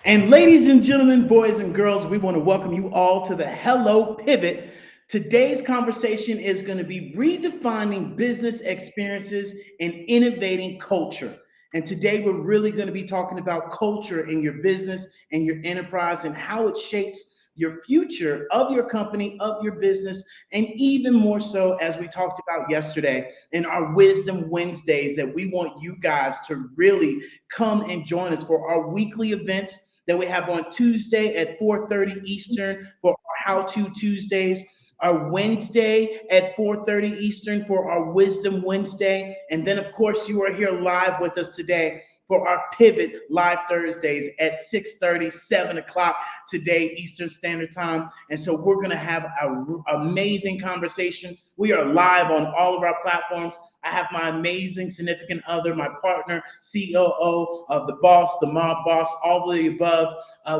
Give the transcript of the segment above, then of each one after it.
And ladies and gentlemen, boys and girls, we want to welcome you all to the Hello Pivot. Today's conversation is going to be redefining business experiences and innovating culture. And today we're really going to be talking about culture in your business and your enterprise and how it shapes your future of your company, of your business, and even more so, as we talked about yesterday in our Wisdom Wednesdays, that we want you guys to really come and join us for our weekly events that we have on Tuesday at 4:30 Eastern for our How To Tuesdays, our Wednesday at 4:30 Eastern for our Wisdom Wednesday, and then of course you are here live with us today for our Pivot Live Thursdays at 6:30, 7 o'clock today Eastern Standard Time. And so we're going to have an amazing conversation. We are live on all of our platforms. I have my amazing significant other, my partner, COO of the boss, the mob boss, all of the above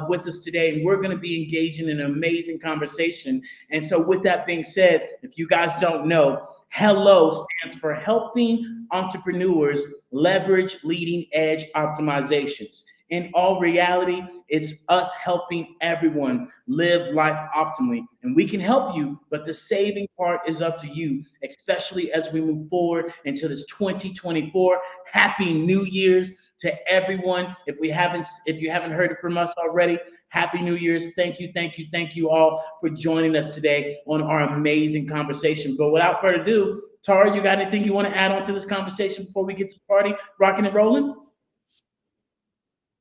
with us today. And we're going to be engaging in an amazing conversation. And so with that being said, if you guys don't know, HELLO stands for Helping Entrepreneurs Leverage Leading Edge Optimizations. In all reality, it's us helping everyone live life optimally. And we can help you, but the saving part is up to you, especially as we move forward into this 2024. Happy New Year's to everyone. If you haven't heard it from us already, Happy New Year's. Thank you all for joining us today on our amazing conversation. But without further ado, Tara, you got anything you want to add on to this conversation before we get to the party, rocking and rolling?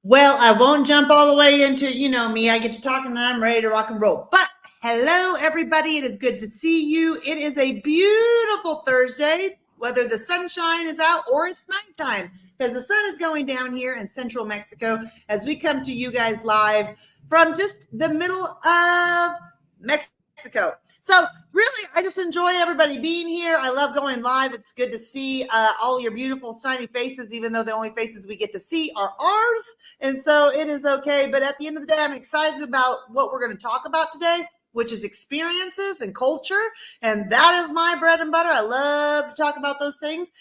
Well, I won't jump all the way into, me. I get to talking and I'm ready to rock and roll. But hello, everybody. It is good to see you. It is a beautiful Thursday, whether the sunshine is out or it's nighttime, because the sun is going down here in central Mexico as we come to you guys live from just the middle of Mexico. So really, I just enjoy everybody being here. I love going live. It's good to see all your beautiful, shiny faces, even though the only faces we get to see are ours. And so it is okay. But at the end of the day, I'm excited about what we're going to talk about today, which is experiences and culture. And that is my bread and butter. I love to talk about those things.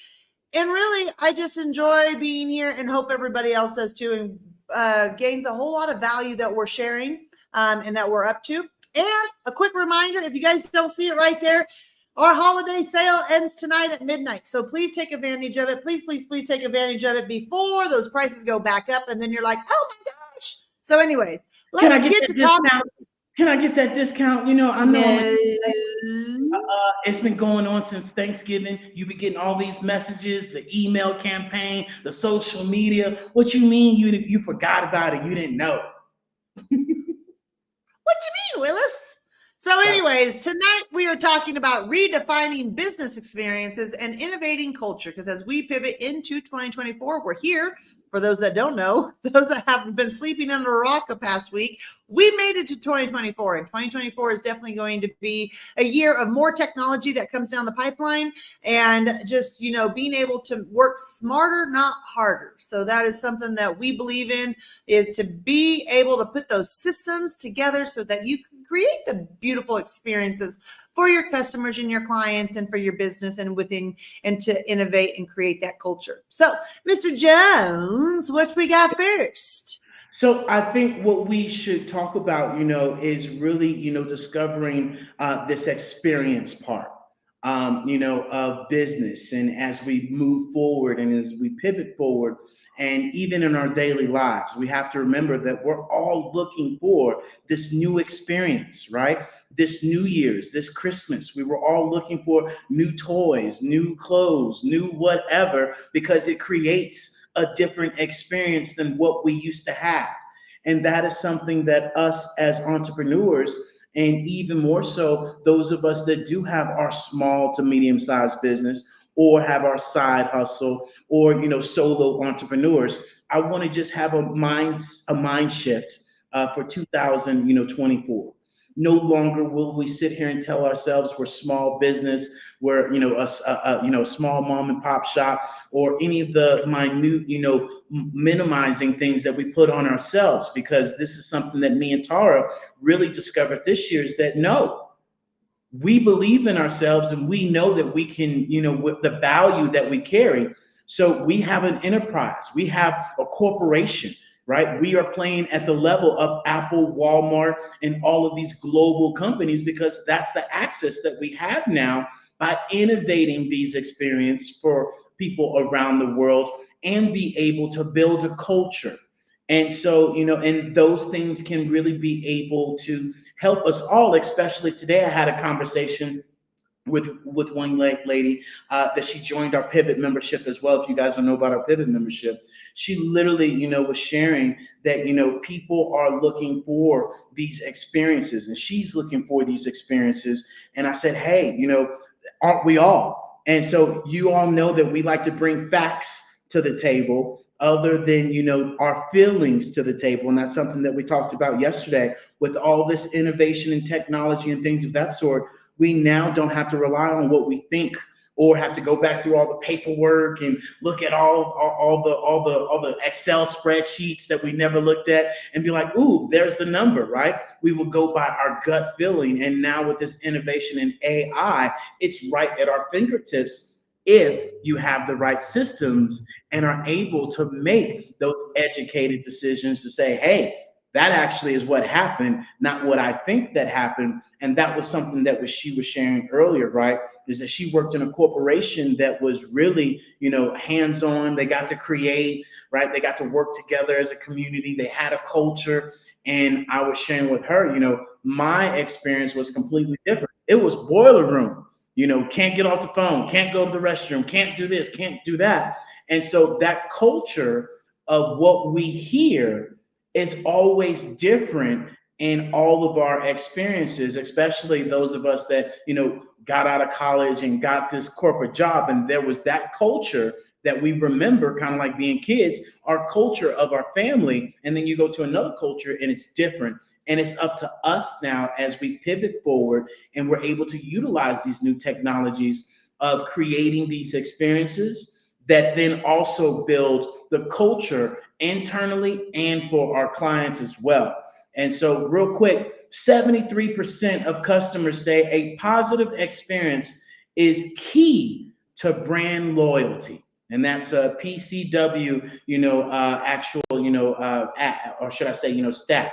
And really, I just enjoy being here and hope everybody else does too, and gains a whole lot of value that we're sharing and that we're up to. And a quick reminder, if you guys don't see it right there, our holiday sale ends tonight at midnight. So please take advantage of it. Please take advantage of it before those prices go back up. And then you're like, oh my gosh. So anyways, let's get to talk. Can I get that discount? I know it's been going on since Thanksgiving. You be getting all these messages, the email campaign, the social media. What you mean you forgot about it? You didn't know. What you mean, Willis? So anyways, tonight we are talking about redefining business experiences and innovating culture, because as we pivot into 2024, we're here. For those that don't know, those that haven't been sleeping under a rock the past week, we made it to 2024. And 2024 is definitely going to be a year of more technology that comes down the pipeline, and just, being able to work smarter, not harder. So that is something that we believe in, is to be able to put those systems together so that you can create the beautiful experiences for your customers and your clients and for your business and to innovate and create that culture. So, Mr. Jones, what we got first? So I think what we should talk about, is really, discovering this experience part, of business. And as we move forward and as we pivot forward, and even in our daily lives, we have to remember that we're all looking for this new experience, right? This New Year's, this Christmas, we were all looking for new toys, new clothes, new whatever, because it creates a different experience than what we used to have. And that is something that us as entrepreneurs, and even more so those of us that do have our small to medium-sized business or have our side hustle, or solo entrepreneurs, I want to just have a mind shift for 2024. No longer will we sit here and tell ourselves we're small business, we're a small mom and pop shop, or any of the minute minimizing things that we put on ourselves. Because this is something that me and Tara really discovered this year, is that no, we believe in ourselves and we know that we can, with the value that we carry. So we have an enterprise, we have a corporation, right? We are playing at the level of Apple, Walmart, and all of these global companies because that's the access that we have now by innovating these experiences for people around the world and be able to build a culture. And so, and those things can really be able to help us all, especially today. I had a conversation with one lady that she joined our Pivot membership as well. If you guys don't know about our Pivot membership, she literally, was sharing that, people are looking for these experiences and she's looking for these experiences. And I said, hey, aren't we all? And so you all know that we like to bring facts to the table other than, our feelings to the table. And that's something that we talked about yesterday with all this innovation and technology and things of that sort. We now don't have to rely on what we think or have to go back through all the paperwork and look at all the Excel spreadsheets that we never looked at and be like, ooh, there's the number, right? We will go by our gut feeling. And now with this innovation in AI, it's right at our fingertips if you have the right systems and are able to make those educated decisions to say, hey, that actually is what happened, not what I think that happened. And that was something that she was sharing earlier, right? Is that she worked in a corporation that was really, hands-on. They got to create, right? They got to work together as a community. They had a culture. And I was sharing with her, my experience was completely different. It was boiler room, can't get off the phone, can't go to the restroom, can't do this, can't do that. And so that culture of what we hear is always different in all of our experiences, especially those of us that, got out of college and got this corporate job. And there was that culture that we remember, kind of like being kids, our culture of our family. And then you go to another culture and it's different. And it's up to us now as we pivot forward and we're able to utilize these new technologies of creating these experiences that then also build the culture internally and for our clients as well. And so real quick, 73% of customers say a positive experience is key to brand loyalty. And that's a PCW, actual, or should I say, stat.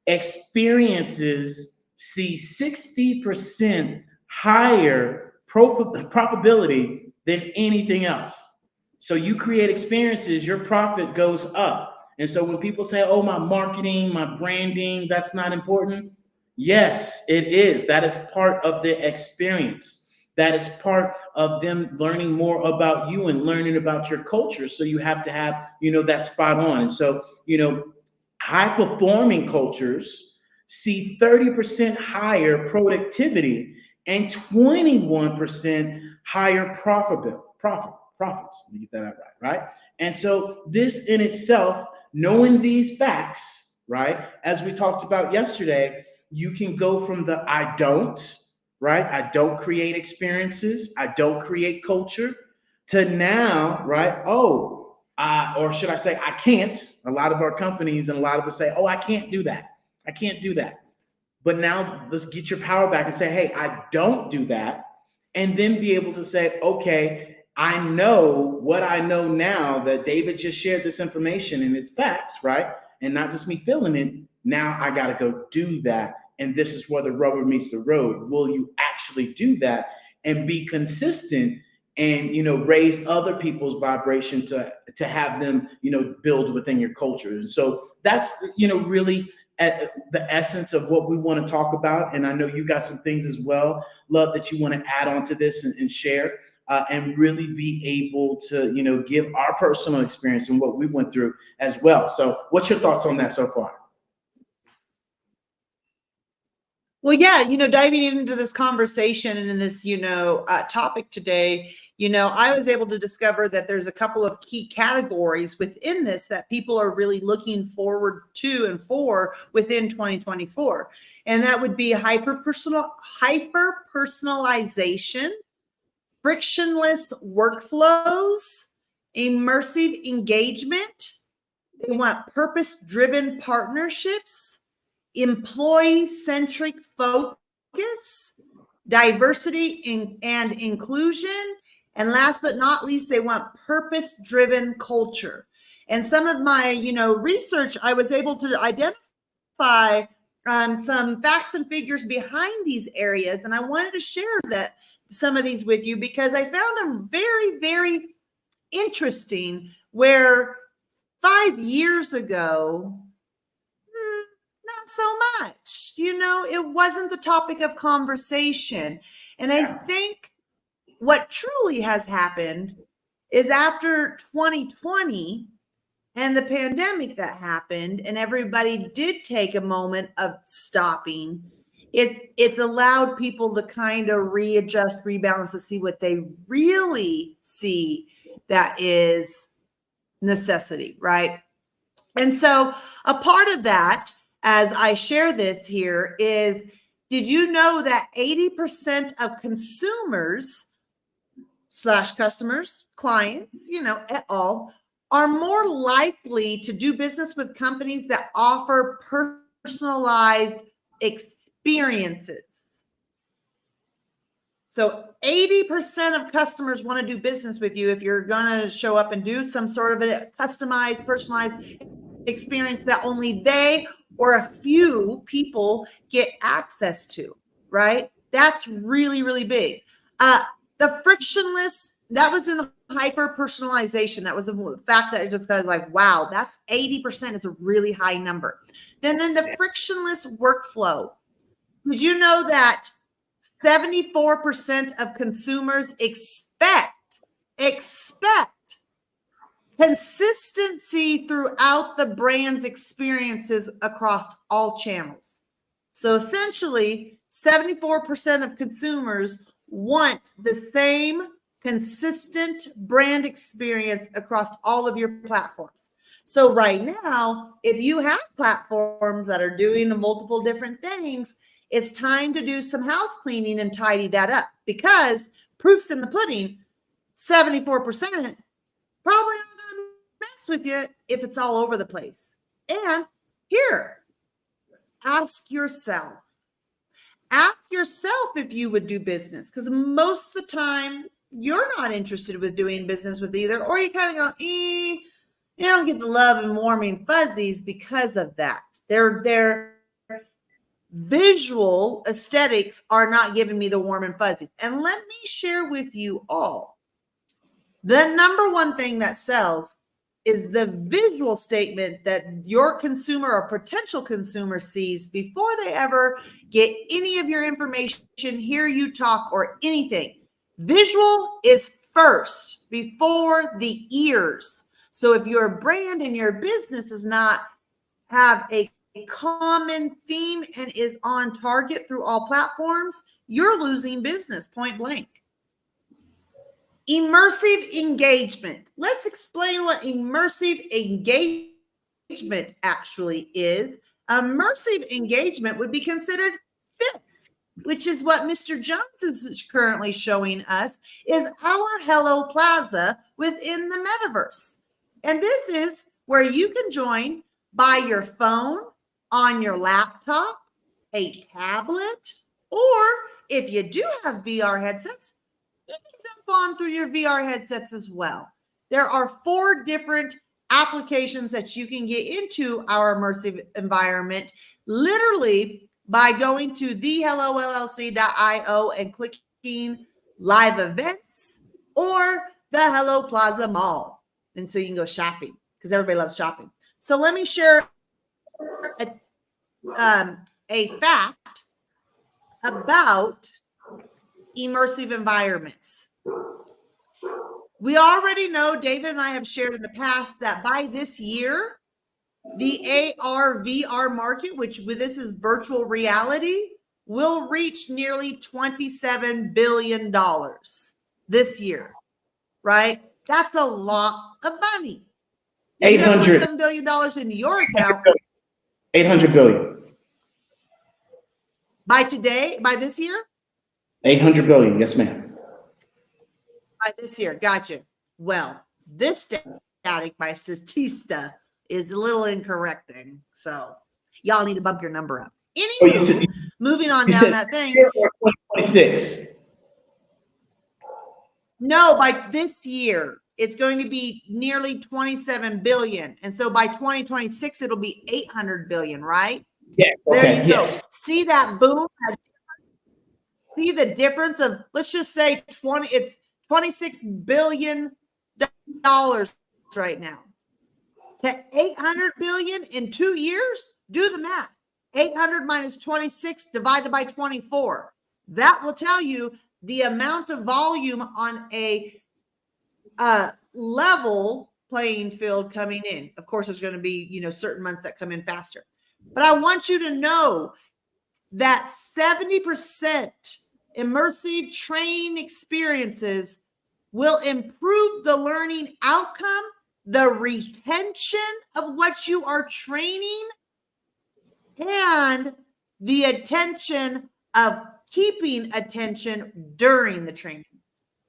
Experiences see 60% higher profitability than anything else. So you create experiences, your profit goes up. And so when people say, oh, my marketing, my branding, that's not important. Yes, it is. That is part of the experience. That is part of them learning more about you and learning about your culture. So you have to have, that spot on. And so, high performing cultures see 30% higher productivity and 21% higher profits. Let me get that out right? And so this in itself, knowing these facts, right, as we talked about yesterday, you can go from the I don't, right? I don't create experiences. I don't create culture to now, right? Oh, or should I say I can't. A lot of our companies and a lot of us say, oh, I can't do that. I can't do that. But now let's get your power back and say, hey, I don't do that. And then be able to say, okay, I know what I know now that David just shared this information and it's facts, right? And not just me feeling it. Now I got to go do that. And this is where the rubber meets the road. Will you actually do that and be consistent and, raise other people's vibration to have them, build within your culture? And so that's, really at the essence of what we want to talk about. And I know you got some things as well, love, that you want to add on to this and share. And really be able to, give our personal experience and what we went through as well. So what's your thoughts on that so far? Well, yeah, diving into this conversation and in this, topic today, I was able to discover that there's a couple of key categories within this that people are really looking forward to and for within 2024. And that would be hyper personalization, frictionless workflows, immersive engagement. They want purpose-driven partnerships, employee-centric focus, diversity and inclusion, and last but not least, they want purpose-driven culture. And some of my, research, I was able to identify some facts and figures behind these areas. And I wanted to share some of these with you because I found them very, very interesting, where 5 years ago, not so much, it wasn't the topic of conversation. And I think what truly has happened is after 2020 and the pandemic that happened, and everybody did take a moment of stopping, it's allowed people to kind of readjust, rebalance, to see what they really see that is necessity, right? And so a part of that, as I share this here, is, did you know that 80% of consumers / customers, clients, at all, are more likely to do business with companies that offer personalized experiences? So 80% of customers want to do business with you if you're going to show up and do some sort of a customized, personalized experience that only they or a few people get access to, right? That's really, really big. The frictionless, that was in hyper personalization. That was the fact that I just was like, wow, that's 80% is a really high number. Then in the frictionless workflow, did you know that 74% of consumers expect consistency throughout the brand's experiences across all channels? So essentially, 74% of consumers want the same consistent brand experience across all of your platforms. So right now, if you have platforms that are doing multiple different things, it's time to do some house cleaning and tidy that up, because proof's in the pudding. 74% probably aren't going to mess with you if it's all over the place. And here, ask yourself if you would do business, because most of the time you're not interested with doing business with either, or you kind of go, you don't get the love and warming fuzzies because of that. Their visual aesthetics are not giving me the warm and fuzzies. And let me share with you all, the number one thing that sells is the visual statement that your consumer or potential consumer sees before they ever get any of your information, hear you talk, or anything. Visual is first before the ears. So if your brand and your business does not have a common theme and is on target through all platforms, you're losing business, point blank. Immersive engagement. Let's explain what immersive engagement actually is. Immersive engagement would be considered this, which is what Mr. Jones is currently showing us, is our Hello Plaza within the metaverse. And this is where you can join by your phone, on your laptop, a tablet, or if you do have VR headsets, you can jump on through your VR headsets as well. There are 4 different applications that you can get into our immersive environment, literally by going to thehellowllc.io and clicking live events or the Hello Plaza Mall. And so you can go shopping, because everybody loves shopping. So let me share a fact about immersive environments. We already know, David and I have shared in the past, that by this year, the AR VR market, which this is virtual reality, will reach nearly $27 billion this year, right? That's a lot of money. If you have $27 billion in your account. 800 billion. By this year? 800 billion, yes, ma'am. By this year, gotcha. Well, this static by Statista is a little incorrect then. So y'all need to bump your number up. Anywho, moving on down that thing. 2026. No, by this year. it's going to be nearly 27 billion. And so by 2026, it'll be 800 billion, right? Yeah. There you go. See that boom? See the difference of, let's just say it's $26 billion right now to 800 billion in 2 years. Do the math. 800 minus 26 divided by 24. That will tell you the amount of volume on a level playing field coming in. Of course, there's going to be, certain months that come in faster. But I want you to know that 70% immersive training experiences will improve the learning outcome, the retention of what you are training, and the attention of keeping attention during the training.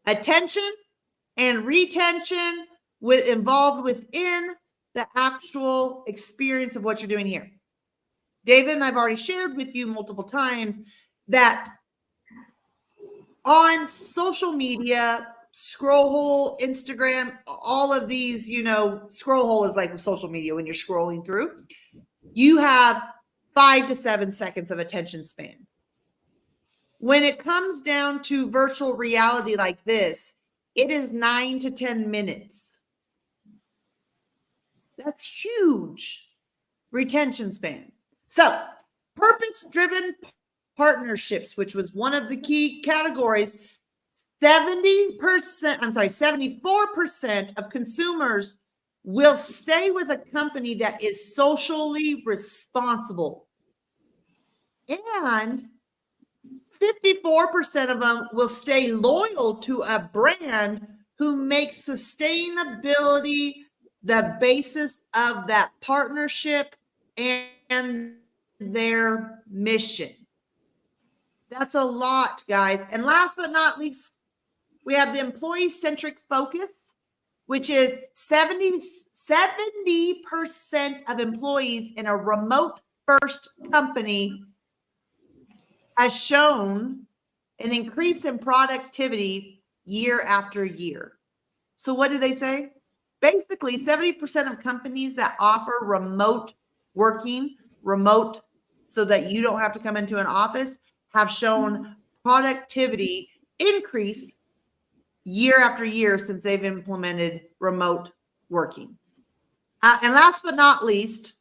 Attention and retention involved within the actual experience of what you're doing here. David and I've already shared with you multiple times that on social media, Scrollhole, Instagram, all of these, Scrollhole is like social media when you're scrolling through. You have 5 to 7 seconds of attention span. When it comes down to virtual reality like this, it is 9 to 10 minutes. That's huge retention span. So, purpose-driven partnerships, which was one of the key categories, 74% of consumers will stay with a company that is socially responsible. And 54% of them will stay loyal to a brand who makes sustainability the basis of that partnership and their mission. That's a lot, guys. And last but not least, we have the employee-centric focus, which is 70% of employees in a remote-first company has shown an increase in productivity year after year. So what do they say? Basically, 70% of companies that offer remote working, remote so that you don't have to come into an office, have shown productivity increase year after year since they've implemented remote working. And last but not least,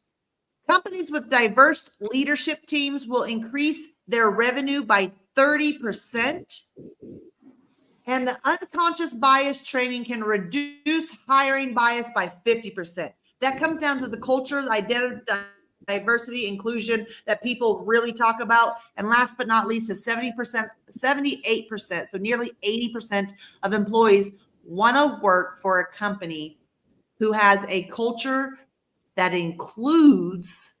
companies with diverse leadership teams will increase their revenue by 30%. And the unconscious bias training can reduce hiring bias by 50%. That comes down to the culture, identity, diversity, inclusion that people really talk about. And last but not least is 78%, so nearly 80% of employees want to work for a company who has a culture that includes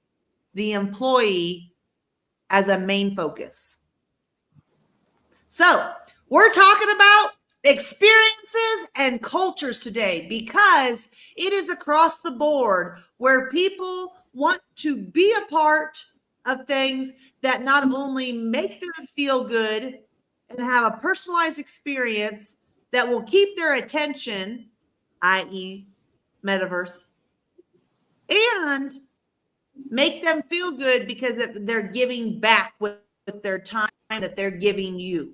the employee as a main focus. So we're talking about experiences and cultures today because it is across the board where people want to be a part of things that not only make them feel good and have a personalized experience that will keep their attention, i.e. metaverse, and make them feel good because they're giving back with their time that they're giving you,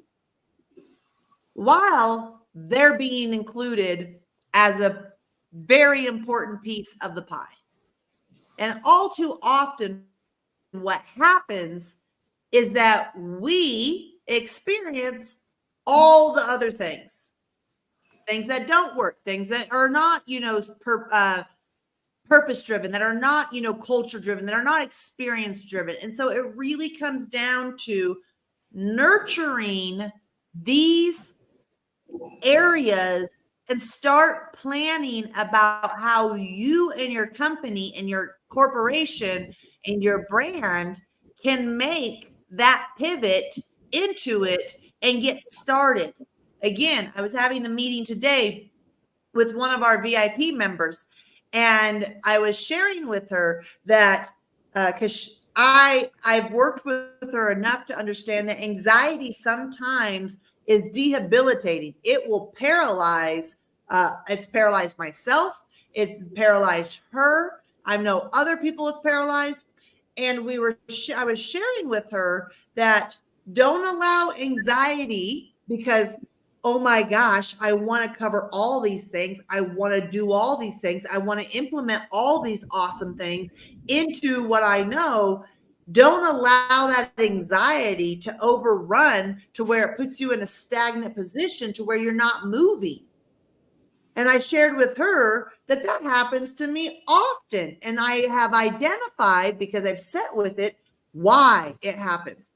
while they're being included as a very important piece of the pie. And all too often, what happens is that we experience all the other things that don't work, things that are not, purpose driven, that are not, culture driven, that are not experience driven. And so it really comes down to nurturing these areas and start planning about how you and your company and your corporation and your brand can make that pivot into it and get started. Again, I was having a meeting today with one of our VIP members, and I was sharing with her that because I've worked with her enough to understand that anxiety sometimes is debilitating. It will paralyze It's paralyzed myself. It's paralyzed her. I know other people it's paralyzed. And I was sharing with her that don't allow anxiety because, oh my gosh, I want to cover all these things. I want to do all these things. I want to implement all these awesome things into what I know. Don't allow that anxiety to overrun to where it puts you in a stagnant position to where you're not moving. And I shared with her that that happens to me often. And I have identified, because I've sat with it, why it happens.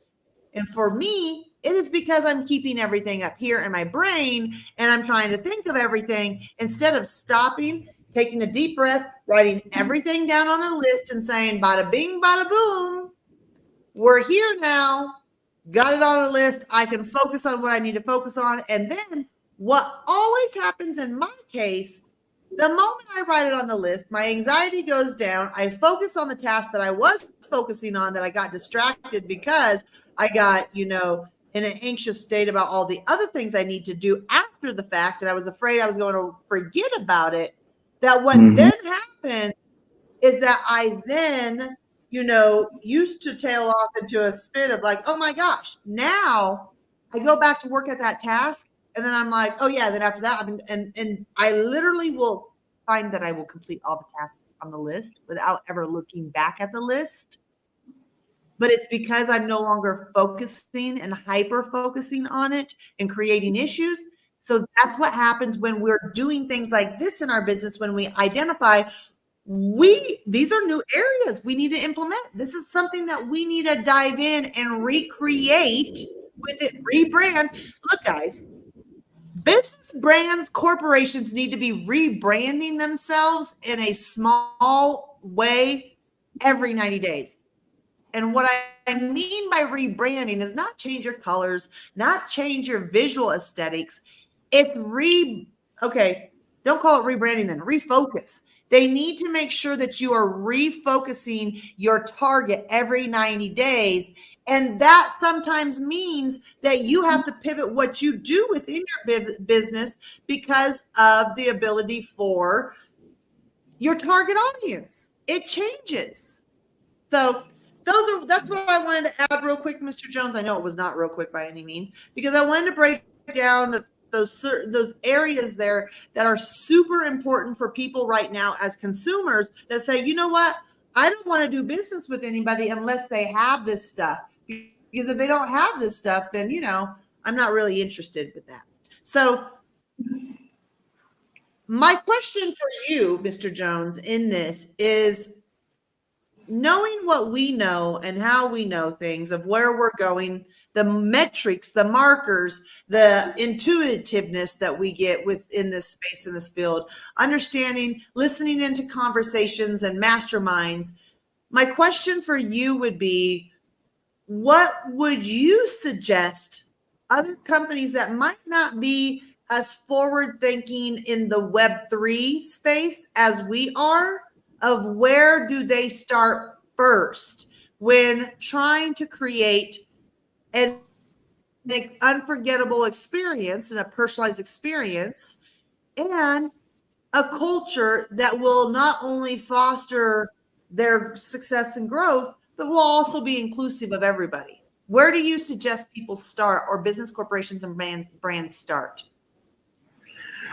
And for me, it is because I'm keeping everything up here in my brain and I'm trying to think of everything instead of stopping, taking a deep breath, writing everything down on a list and saying, bada bing, bada boom, we're here now. Got it on a list. I can focus on what I need to focus on. And then what always happens in my case, the moment I write it on the list, my anxiety goes down. I focus on the task that I was focusing on, that I got distracted because I got, in an anxious state about all the other things I need to do after the fact. And I was afraid I was going to forget about it. That what then happened is that I then, used to tail off into a spin of like, oh my gosh, now I go back to work at that task. And then I'm like, oh yeah, then after that, and I literally will find that I will complete all the tasks on the list without ever looking back at the list. But it's because I'm no longer focusing and hyper focusing on it and creating issues. So that's what happens when we're doing things like this in our business, when we identify these are new areas we need to implement. This is something that we need to dive in and recreate with it, rebrand. Look, guys, business brands, corporations need to be rebranding themselves in a small way every 90 days. And what I mean by rebranding is not change your colors, not change your visual aesthetics. It's okay, don't call it rebranding then, refocus. They need to make sure that you are refocusing your target every 90 days. And that sometimes means that you have to pivot what you do within your business because of the ability for your target audience. It changes. So that's what I wanted to add real quick, Mr. Jones. I know it was not real quick by any means, because I wanted to break down those areas there that are super important for people right now as consumers that say, you know what, I don't want to do business with anybody unless they have this stuff. Because if they don't have this stuff, then, I'm not really interested with that. So my question for you, Mr. Jones, in this is, knowing what we know and how we know things, of where we're going, the metrics, the markers, the intuitiveness that we get within this space, in this field, understanding, listening into conversations and masterminds. My question for you would be, what would you suggest other companies that might not be as forward thinking in the Web3 space as we are, of where do they start first when trying to create an unforgettable experience and a personalized experience and a culture that will not only foster their success and growth, but will also be inclusive of everybody? Where do you suggest people start, or business corporations and brands start?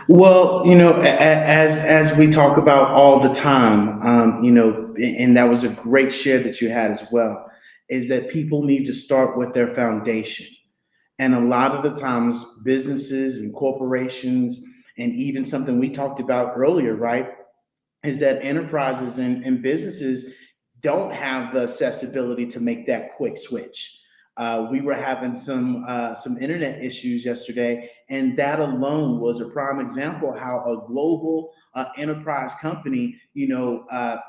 Well, as we talk about all the time, and that was a great share that you had as well, is that people need to start with their foundation. And a lot of the times, businesses and corporations, and even something we talked about earlier, right, is that enterprises and businesses don't have the accessibility to make that quick switch. We were having some internet issues yesterday, and that alone was a prime example how a global enterprise company,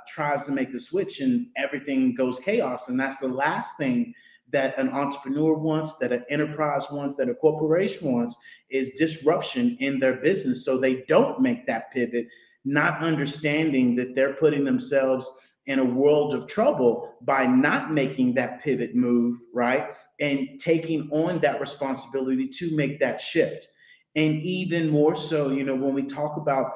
tries to make the switch and everything goes chaos. And that's the last thing that an entrepreneur wants, that an enterprise wants, that a corporation wants, is disruption in their business. So they don't make that pivot, not understanding that they're putting themselves in a world of trouble by not making that pivot move, right? And taking on that responsibility to make that shift. And even more so, when we talk about,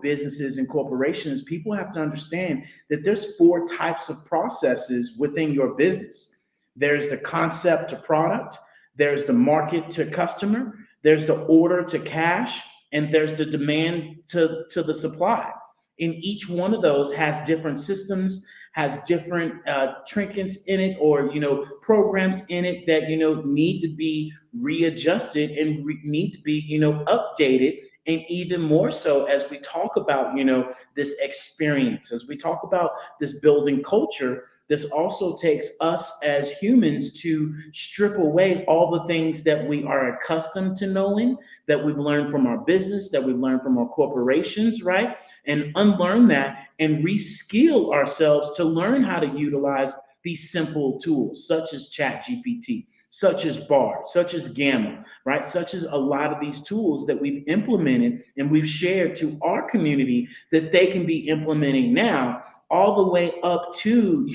businesses and corporations, people have to understand that there's four types of processes within your business. There's the concept to product, there's the market to customer, there's the order to cash, and there's the demand to the supply. And each one of those has different systems, has different trinkets in it, or programs in it that need to be readjusted and need to be updated. And even more so, as we talk about this experience, as we talk about this building culture, this also takes us as humans to strip away all the things that we are accustomed to knowing, that we've learned from our business, that we've learned from our corporations, right? And unlearn that and reskill ourselves to learn how to utilize these simple tools such as Chat GPT, such as Bard, such as Gamma, right? Such as a lot of these tools that we've implemented and we've shared to our community that they can be implementing now, all the way up to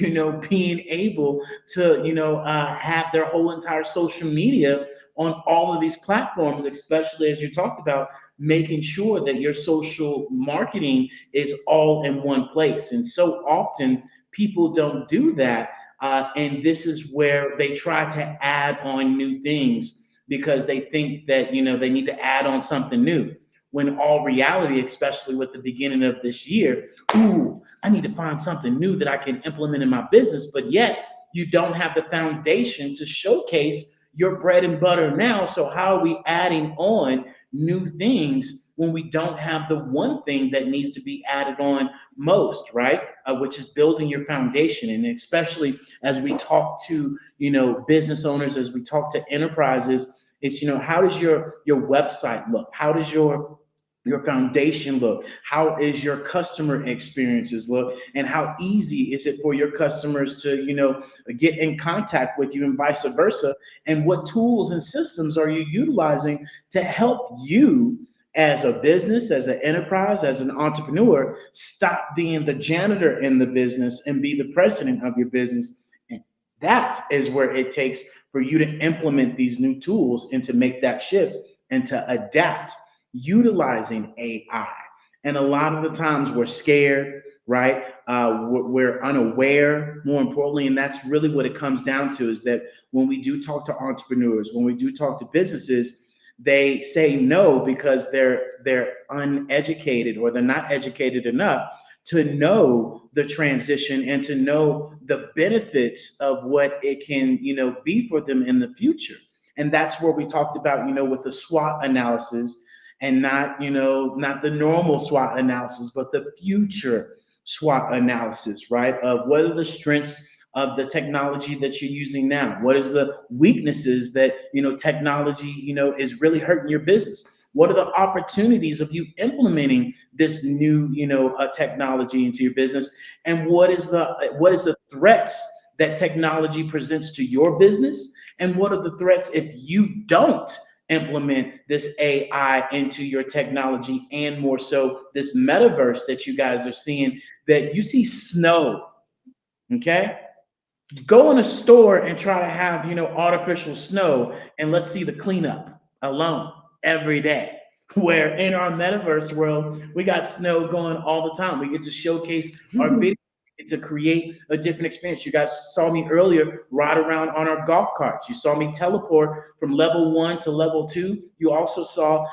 being able to have their whole entire social media on all of these platforms, especially as you talked about making sure that your social marketing is all in one place. And so often people don't do that. And this is where they try to add on new things because they think that, they need to add on something new. When all reality, especially with the beginning of this year, ooh, I need to find something new that I can implement in my business. But yet you don't have the foundation to showcase your bread and butter now. So how are we adding on new things when we don't have the one thing that needs to be added on most, right? Which is building your foundation. And especially as we talk to, business owners, as we talk to enterprises, it's, how does your website look? How does your foundation look? How is your customer experiences look? And how easy is it for your customers to, get in contact with you and vice versa? And what tools and systems are you utilizing to help you as a business, as an enterprise, as an entrepreneur, stop being the janitor in the business and be the president of your business? And that is where it takes for you to implement these new tools and to make that shift and to adapt utilizing AI. And a lot of the times we're scared, right? We're unaware, more importantly. And that's really what it comes down to, is that when we do talk to entrepreneurs, when we do talk to businesses, they say no because they're uneducated, or they're not educated enough to know the transition and to know the benefits of what it can, be for them in the future. And that's where we talked about, with the SWOT analysis, and not the normal SWOT analysis, but the future SWOT analysis, right? Of what are the strengths of the technology that you're using now? What is the weaknesses that, technology, is really hurting your business? What are the opportunities of you implementing this new, technology into your business? And what is the threats that technology presents to your business? And what are the threats if you don't implement this AI into your technology, and more so this metaverse that you guys are seeing, that you see snow, okay? Go in a store and try to have, artificial snow, and let's see the cleanup alone every day. Where in our metaverse world, we got snow going all the time. We get to showcase our video to create a different experience. You guys saw me earlier ride around on our golf carts. You saw me teleport from level 1 to level 2. You also saw,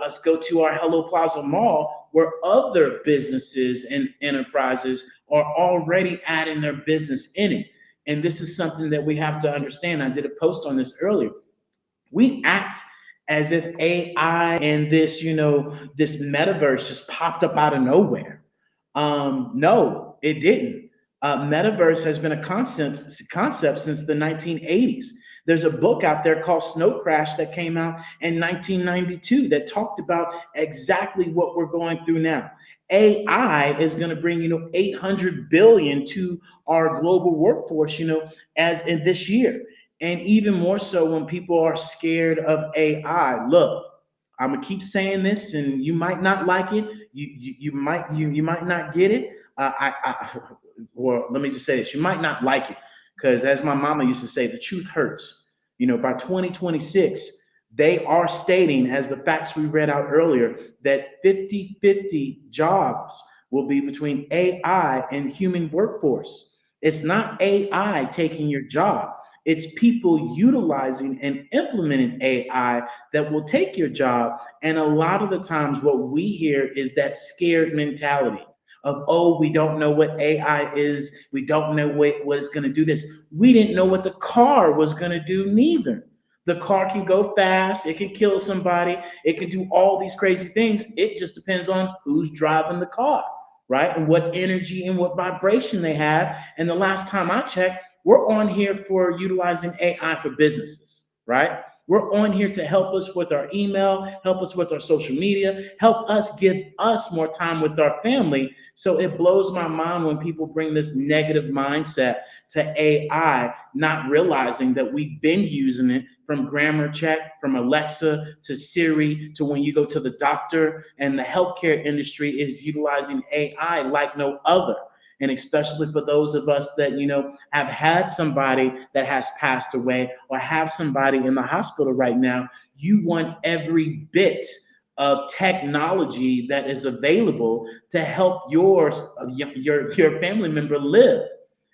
us go to our Hello Plaza Mall, where other businesses and enterprises are already adding their business in it. And this is something that we have to understand. I did a post on this earlier. We act as if AI and this, this metaverse just popped up out of nowhere. No, it didn't. Metaverse has been a concept since the 1980s. There's a book out there called Snow Crash that came out in 1992 that talked about exactly what we're going through now. AI is going to bring, 800 billion to our global workforce, as in this year. And even more so when people are scared of AI. Look, I'm gonna keep saying this, and you might not like it. You might not get it. Or let me just say this: you might not like it, because as my mama used to say, the truth hurts. By 2026, They are stating, as the facts we read out earlier, that 50-50 jobs will be between AI and human workforce. It's not AI taking your job. It's people utilizing and implementing AI that will take your job. And a lot of the times, what we hear is that scared mentality of, oh, we don't know what AI is. We don't know what it's going to do this. We didn't know what the car was going to do neither. The car can go fast. It can kill somebody. It can do all these crazy things. It just depends on who's driving the car, right? And what energy and what vibration they have. And the last time I checked, we're on here for utilizing AI for businesses, right? We're on here to help us with our email, help us with our social media, help us give us more time with our family. So it blows my mind when people bring this negative mindset to AI, not realizing that we've been using it from grammar check, from Alexa to Siri, to when you go to the doctor, and the healthcare industry is utilizing AI like no other. And especially for those of us that, have had somebody that has passed away or have somebody in the hospital right now, you want every bit of technology that is available to help your family member live.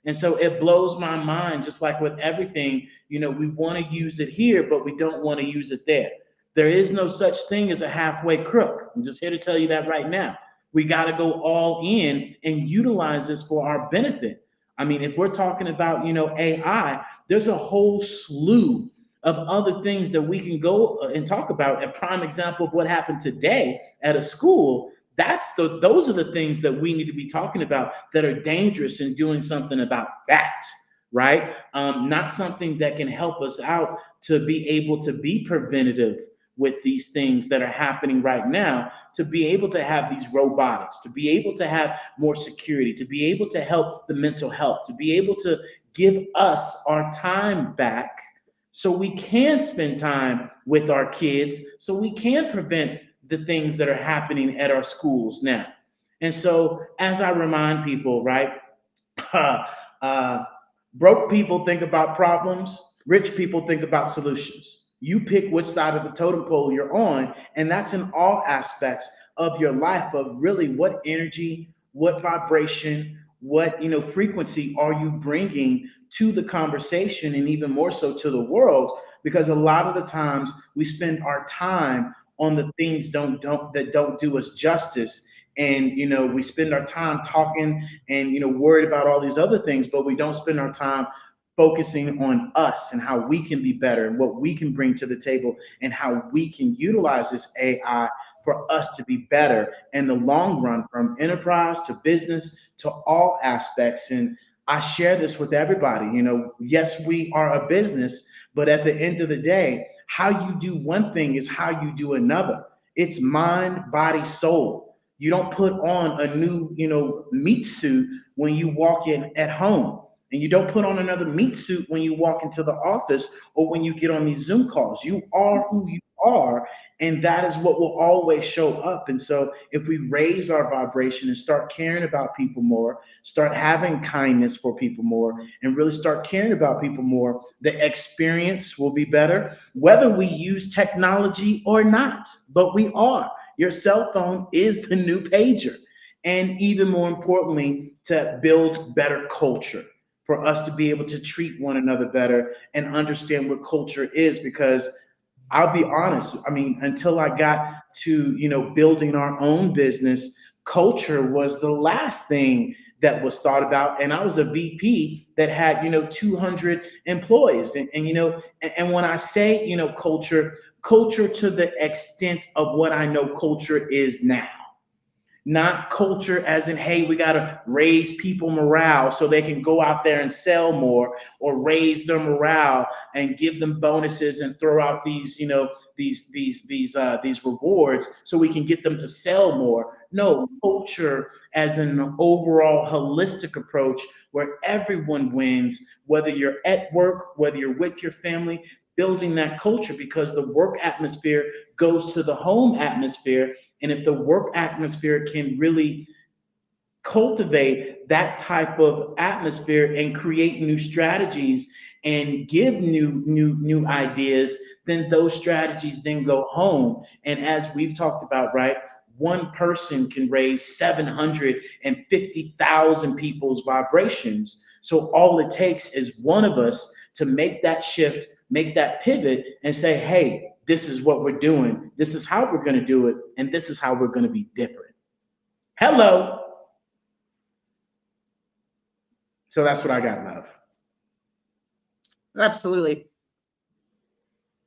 And so it blows my mind, just like with everything, we want to use it here, but we don't want to use it there. There is no such thing as a halfway crook. I'm just here to tell you that right now. We got to go all in and utilize this for our benefit. I mean, if we're talking about, AI, there's a whole slew of other things that we can go and talk about. A prime example of what happened today at a school, those are the things that we need to be talking about that are dangerous, and doing something about that, right? Not something that can help us out to be able to be preventative with these things that are happening right now, to be able to have these robotics, to be able to have more security, to be able to help the mental health, to be able to give us our time back so we can spend time with our kids, so we can prevent the things that are happening at our schools now. And so, as I remind people, right, uh, broke people think about problems, rich people think about solutions. You pick which side of the totem pole you're on, and that's in all aspects of your life, of really what energy, what vibration, what frequency are you bringing to the conversation, and even more so to the world. Because a lot of the times we spend our time on the things that don't do us justice, and we spend our time talking and worried about all these other things, but we don't spend our time focusing on us and how we can be better and what we can bring to the table and how we can utilize this AI for us to be better in the long run, from enterprise to business to all aspects. And I share this with everybody. Yes, we are a business, but at the end of the day, how you do one thing is how you do another. It's mind, body, soul. You don't put on a new, meat suit when you walk in at home. And you don't put on another meat suit when you walk into the office or when you get on these Zoom calls. You are who you are, and that is what will always show up. And so if we raise our vibration and start caring about people more, start having kindness for people more, and really start caring about people more, the experience will be better, whether we use technology or not. But we are. Your cell phone is the new pager. And even more importantly, to build better culture, for us to be able to treat one another better and understand what culture is. Because I'll be honest, I mean, until I got to, building our own business, culture was the last thing that was thought about. And I was a VP that had, 200 employees. And when I say, culture to the extent of what I know culture is now. Not culture as in, hey, we got to raise people morale so they can go out there and sell more, or raise their morale and give them bonuses and throw out these, these rewards so we can get them to sell more. No, culture as an overall holistic approach where everyone wins, whether you're at work, whether you're with your family, building that culture, because the work atmosphere goes to the home atmosphere. And if the work atmosphere can really cultivate that type of atmosphere and create new strategies and give new ideas, then those strategies then go home. And as we've talked about, right, one person can raise 750,000 people's vibrations. So all it takes is one of us to make that shift, make that pivot, and say, hey, this is what we're doing, this is how we're going to do it, and this is how we're going to be different. Hello. So that's what I got, love. Absolutely.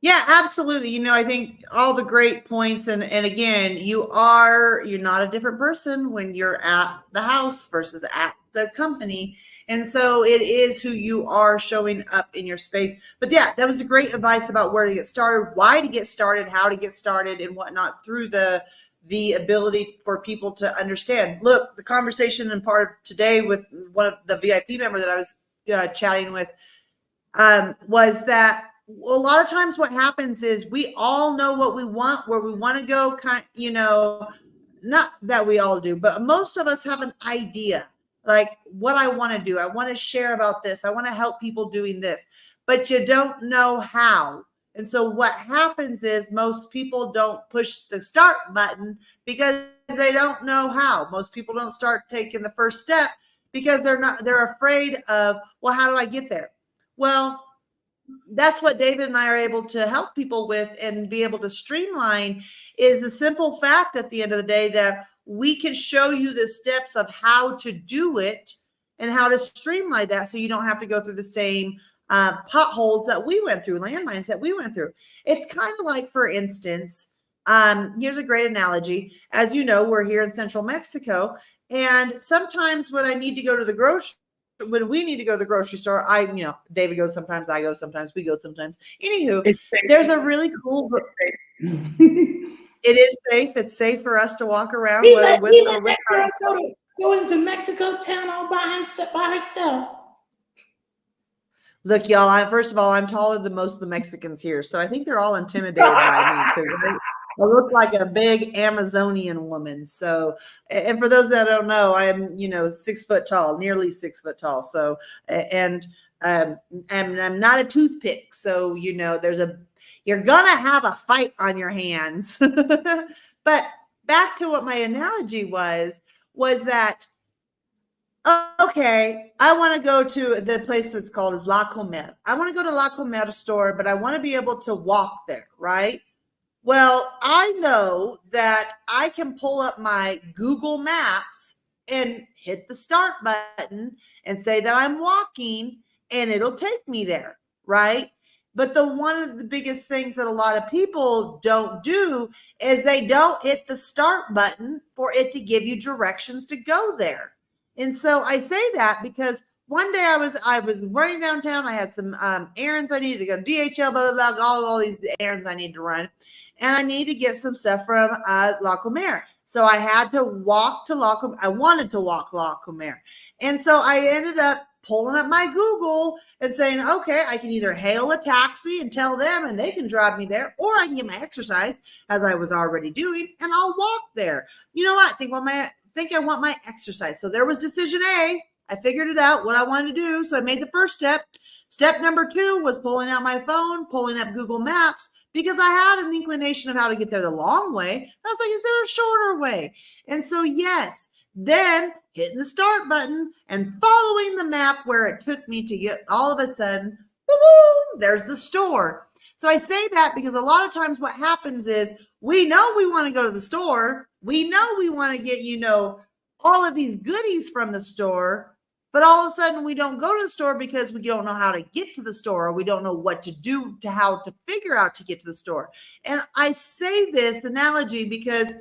Yeah, absolutely. I think all the great points, and again, you're not a different person when you're at the house versus at the company. And so it is who you are showing up in your space. But yeah, that was a great advice about where to get started, why to get started, how to get started, and whatnot, through the ability for people to understand. Look, the conversation and part of today with one of the VIP member that I was chatting with was that a lot of times what happens is we all know what we want, where we want to go, not that we all do, but most of us have an idea, like what I want to do. I want to share about this. I want to help people doing this, but you don't know how. And so what happens is most people don't push the start button because they don't know how. Most people don't start taking the first step because they're afraid of, well, how do I get there? Well, that's what David and I are able to help people with and be able to streamline, is the simple fact at the end of the day that we can show you the steps of how to do it and how to streamline that, so you don't have to go through the same potholes that we went through, landmines that we went through. It's kind of like, for instance, here's a great analogy. As you know, we're here in central Mexico, and sometimes when we need to go to the grocery store, David goes sometimes, I go sometimes, we go sometimes. Anywho, there's a really cool. It is safe. It's safe for us to walk around He with let or with. that girl go into Mexico town all by herself. Look, y'all, first of all, I'm taller than most of the Mexicans here, so I think they're all intimidated by me because I look like a big Amazonian woman. So, and for those that don't know, I am, 6 foot tall, nearly 6 foot tall. So, and I'm not a toothpick. So, you're going to have a fight on your hands. But back to what my analogy was that, okay, I want to go to the place that's called is La Comer. I want to go to La Comer store, but I want to be able to walk there, right? Well, I know that I can pull up my Google Maps and hit the start button and say that I'm walking, and it'll take me there, right? But one of the biggest things that a lot of people don't do is they don't hit the start button for it to give you directions to go there. And so I say that because one day I was running downtown. I had some errands I needed to go to DHL, blah, blah, blah, all these errands I need to run. And I need to get some stuff from La Comer. So I had to walk to La Comer. I wanted to walk La Comer. And so I ended up pulling up my Google and saying, okay, I can either hail a taxi and tell them and they can drive me there, or I can get my exercise as I was already doing and I'll walk there. You know what? I think I want my exercise. So there was decision A. I figured it out, what I wanted to do. So I made the first step. Step number 2 was pulling out my phone, pulling up Google Maps, because I had an inclination of how to get there the long way. I was like, is there a shorter way? And so, yes, then hitting the start button and following the map where it took me to get, all of a sudden, boom, there's the store. So I say that because a lot of times what happens is we know we want to go to the store. We know we want to get, all of these goodies from the store, but all of a sudden we don't go to the store because we don't know how to get to the store, or we don't know what to do to how to figure out to get to the store. And I say this analogy because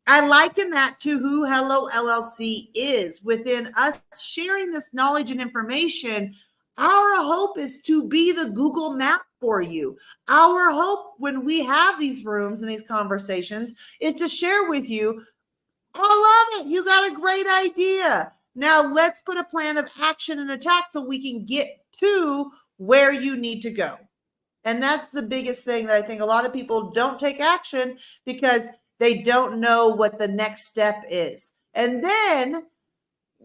I liken that to who Hello LLC is. Within us sharing this knowledge and information, our hope is to be the Google map for you. Our hope when we have these rooms and these conversations is to share with you, I love it. You got a great idea. Now let's put a plan of action and attack so we can get to where you need to go. And that's the biggest thing that I think a lot of people don't take action because they don't know what the next step is. And then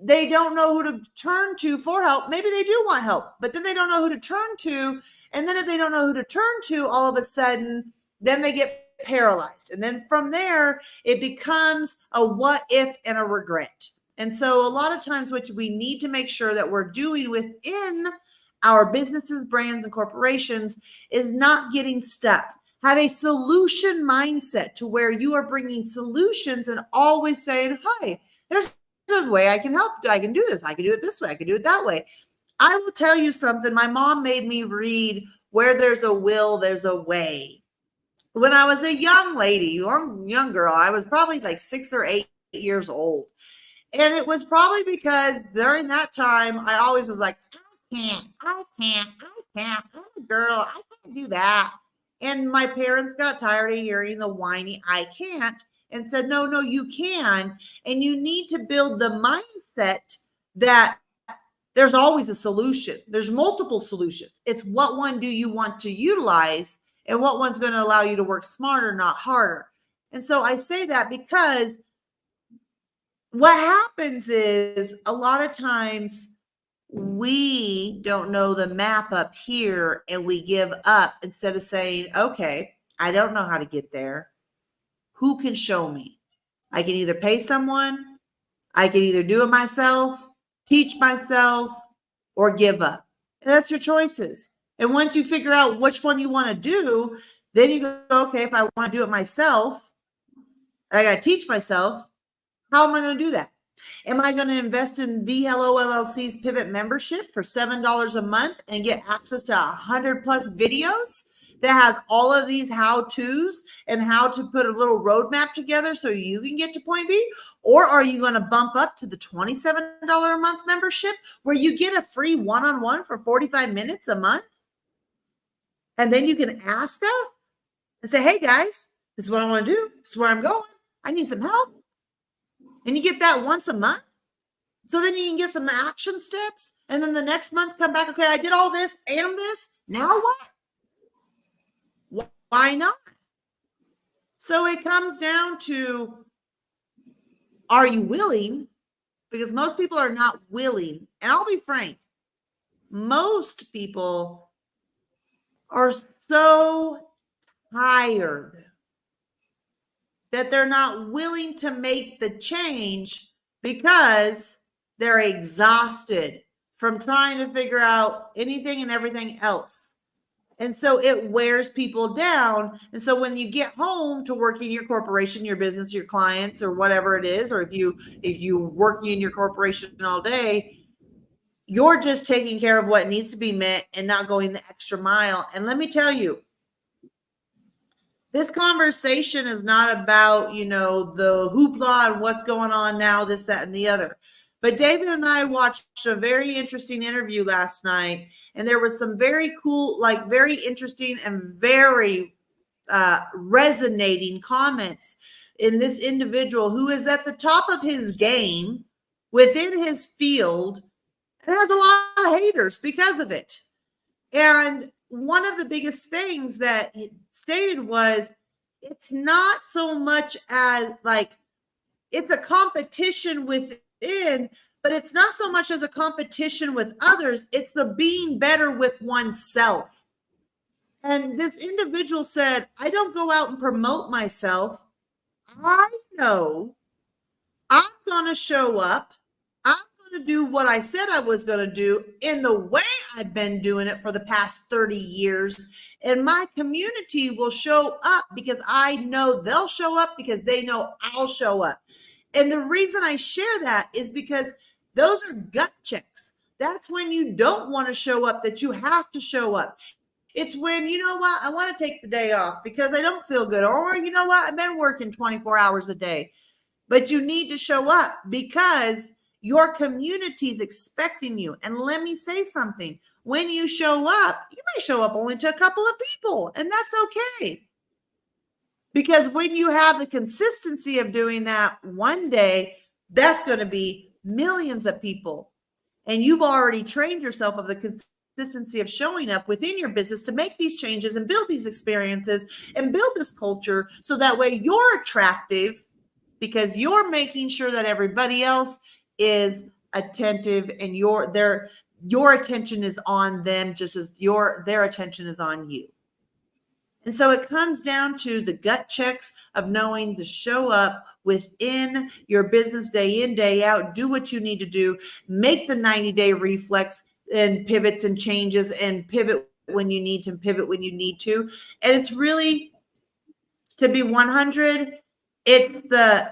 they don't know who to turn to for help. Maybe they do want help, but then they don't know who to turn to. And then if they don't know who to turn to, all of a sudden, then they get paralyzed. And then from there, it becomes a what if and a regret. And so a lot of times what we need to make sure that we're doing within our businesses, brands, and corporations is not getting stuck. Have a solution mindset to where you are bringing solutions and always saying, hi, there's a way I can help. I can do this. I can do it this way. I can do it that way. I will tell you something. My mom made me read Where There's a Will, There's a Way. When I was a young lady, young girl, I was probably like 6 or 8 years old. And it was probably because during that time, I always was like, I can't. I'm a girl. I can't do that. And my parents got tired of hearing the whiny, I can't, and said, no, you can. And you need to build the mindset that there's always a solution. There's multiple solutions. It's what one do you want to utilize and what one's going to allow you to work smarter, not harder. And so I say that because what happens is a lot of times we don't know the map up here and we give up instead of saying, okay, I don't know how to get there. Who can show me? I can either pay someone, I can either do it myself, teach myself, or give up. And that's your choices. And once you figure out which one you want to do, then you go, okay, if I want to do it myself, I got to teach myself, how am I going to do that? Am I going to invest in the Hello LLC's Pivot membership for $7 a month and get access to 100 plus videos that has all of these how-tos and how to put a little roadmap together so you can get to point B? Or are you going to bump up to the $27 a month membership where you get a free one-on-one for 45 minutes a month? And then you can ask us and say, hey guys, this is what I want to do. This is where I'm going. I need some help. And you get that once a month. So then you can get some action steps. And then the next month come back, okay, I did all this and this. Now what? Why not? So it comes down to, are you willing? Because most people are not willing. And I'll be frank, most people are so tired that they're not willing to make the change because they're exhausted from trying to figure out anything and everything else. And so it wears people down. And so when you get home to work in your corporation, your business, your clients, or whatever it is, or if you working in your corporation all day, you're just taking care of what needs to be met and not going the extra mile. And let me tell you, this conversation is not about, the hoopla and what's going on now, this, that, and the other. But David and I watched a very interesting interview last night, and there was some very cool, very interesting and very resonating comments in this individual who is at the top of his game within his field and has a lot of haters because of it. And one of the biggest things that it stated was, it's not so much as it's a competition within, but it's not so much as a competition with others. It's the being better with oneself. And this individual said, I don't go out and promote myself. I know I'm going to show up. I'm going to do what I said I was going to do in the way I've been doing it for the past 30 years. And my community will show up because I know they'll show up because they know I'll show up. And the reason I share that is because those are gut checks. That's when you don't want to show up, that you have to show up. It's when, you know what, I want to take the day off because I don't feel good. Or, you know what, I've been working 24 hours a day. But you need to show up because your community is expecting you. And let me say something. When you show up, you may show up only to a couple of people, and that's okay. Because when you have the consistency of doing that one day, that's going to be millions of people. And you've already trained yourself of the consistency of showing up within your business to make these changes and build these experiences and build this culture so that way you're attractive because you're making sure that everybody else is attentive, and your attention is on them just as their attention is on you. And so it comes down to the gut checks of knowing to show up within your business day in, day out, do what you need to do, make the 90-day reflex and pivots and changes, and pivot when you need to, pivot when you need to. And it's really, to be 100, it's the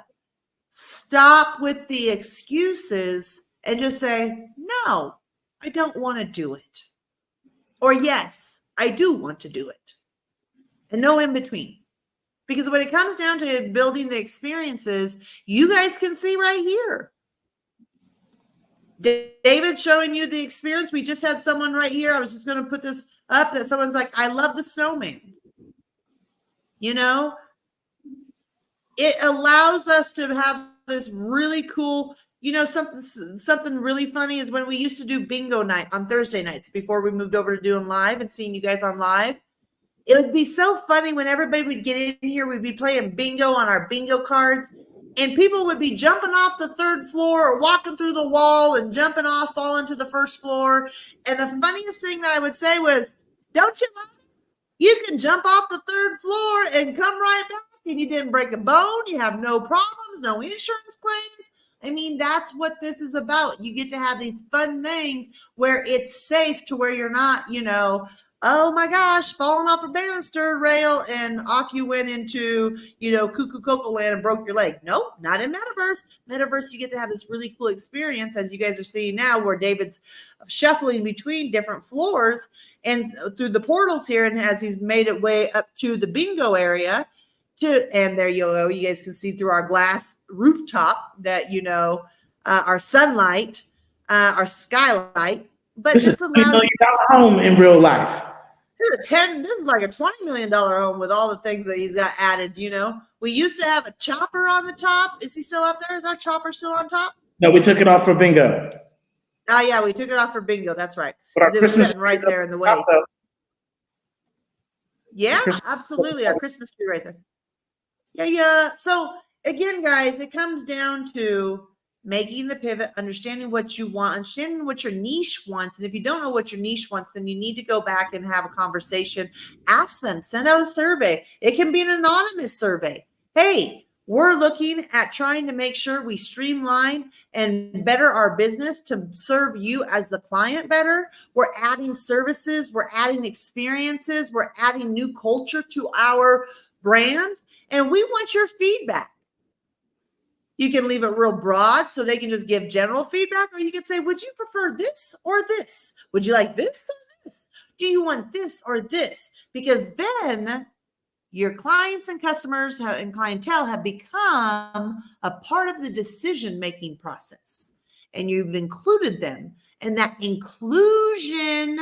stop with the excuses and just say, no, I don't want to do it. Or yes, I do want to do it. And no in between. Because when it comes down to building the experiences, you guys can see right here. David's showing you the experience. We just had someone right here. I was just going to put this up that someone's like, I love the snowman. You know, it allows us to have this really cool, you know, something really funny is when we used to do bingo night on Thursday nights before we moved over to doing live and seeing you guys on live. It would be so funny when everybody would get in here. We'd be playing bingo on our bingo cards, and people would be jumping off the third floor or walking through the wall and jumping off, falling to the first floor. And the funniest thing that I would say was, don't you love it? You can jump off the third floor and come right back, and you didn't break a bone. You have no problems, no insurance claims. I mean, that's what this is about. You get to have these fun things where it's safe to where you're not, you know, oh my gosh, falling off a banister rail and off you went into, you know, cuckoo cocoa land and broke your leg. Nope, not in Metaverse. Metaverse, you get to have this really cool experience, as you guys are seeing now, where David's shuffling between different floors and through the portals here, and as he's made it way up to the bingo area. And there you go. You guys can see through our glass rooftop that, you know, our sunlight, our skylight. But this allows $20 million home in real life. This is like a $20 million home with all the things that he's got added. You know, we used to have a chopper on the top. Is he still up there? Is our chopper still on top? No, we took it off for bingo. Oh yeah, we took it off for bingo. That's right. But it was sitting right there in the way. Yeah, absolutely. Our Christmas tree right there. Yeah. So again, guys, it comes down to making the pivot, understanding what you want, understanding what your niche wants. And if you don't know what your niche wants, then you need to go back and have a conversation. Ask them, send out a survey. It can be an anonymous survey. Hey, we're looking at trying to make sure we streamline and better our business to serve you as the client better. We're adding services, we're adding experiences, we're adding new culture to our brand, and we want your feedback. You can leave it real broad so they can just give general feedback, or you can say, would you prefer this or this? Would you like this or this? Do you want this or this? Because then your clients and customers and clientele have become a part of the decision-making process, and you've included them. And that inclusion